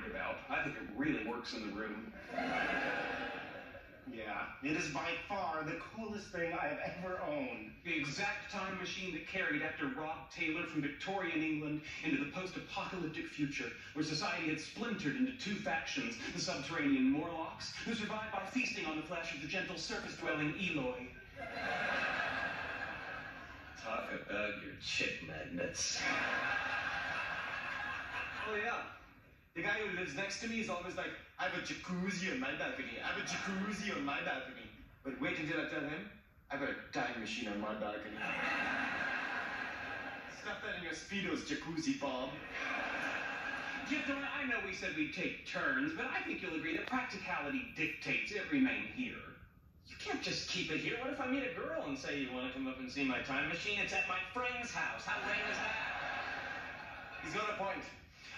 worried about. I think it really works in the room. Yeah, it is by far the coolest thing I have ever owned. The exact time machine that carried Actor Rod Taylor from Victorian England into the post-apocalyptic future, where society had splintered into two factions, the subterranean Morlocks, who survived by feasting on the flesh of the gentle surface-dwelling Eloi. Talk about your chick magnets. Oh yeah. The guy who lives next to me is always like, I have a jacuzzi on my balcony. I have a jacuzzi on my balcony. But wait until I tell him, I've got a time machine on my balcony. Stuff that in your Speedo's jacuzzi, Bob. Jim, I know we said we'd take turns, but I think you'll agree that practicality dictates it remain here. You can't just keep it here. What if I meet a girl and say, you want to come up and see my time machine? It's at my friend's house. How lame is that? He's got a point.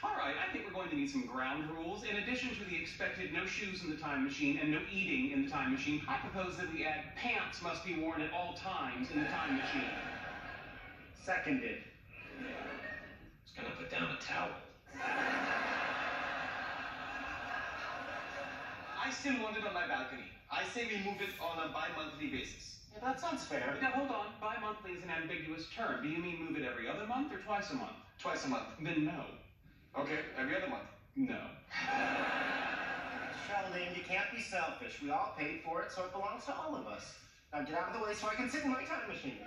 All right, I think we're going to need some ground rules. In addition to the expected no shoes in the time machine and no eating in the time machine, I propose that we add pants must be worn at all times in the time machine. Seconded. I was gonna put down a towel. I still want it on my balcony. I say we move it on a bi-monthly basis. Yeah, that sounds fair. Now, hold on. Bi-monthly is an ambiguous term. Do you mean move it every other month or twice a month? Twice a month. Then no. Okay, every other month. No. Sheldon, you can't be selfish. We all paid for it, so it belongs to all of us. Now get out of the way so I can sit in my time machine.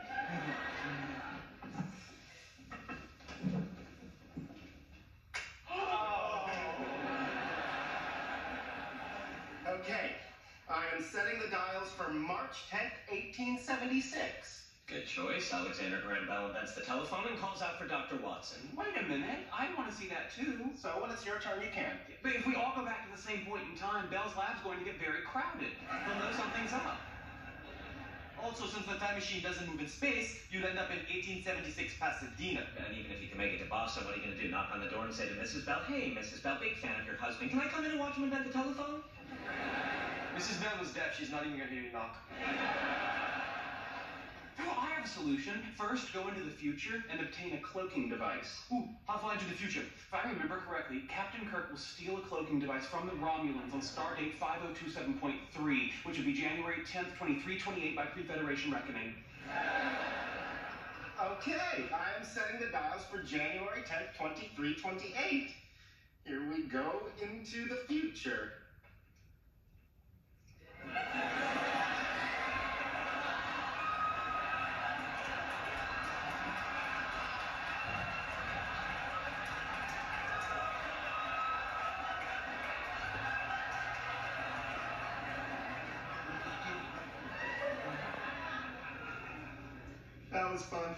Okay, I am setting the dials for March 10th, 1876. Good choice. Alexander Graham Bell invents the telephone and calls out for Dr. Watson. Wait a minute. I want to see that too. So when it's your turn, you can. But if we all go back to the same point in time, Bell's lab's going to get very crowded. He'll know something's up. Also, since the time machine doesn't move in space, you'll end up in 1876 Pasadena. And even if you can make it to Boston, what are you going to do? Knock on the door and say to Mrs. Bell, hey, Mrs. Bell, big fan of your husband. Can I come in and watch him invent the telephone? Mrs. Bell was deaf. She's not even going to hear you knock. Well, I have a solution. First, go into the future and obtain a cloaking device. Ooh, how far into the future? If I remember correctly, Captain Kirk will steal a cloaking device from the Romulans on stardate 5027.3, which would be January 10th, 2328 by pre-Federation reckoning. Okay, I am setting the dials for January 10th, 2328. Here we go into the future. That was fun.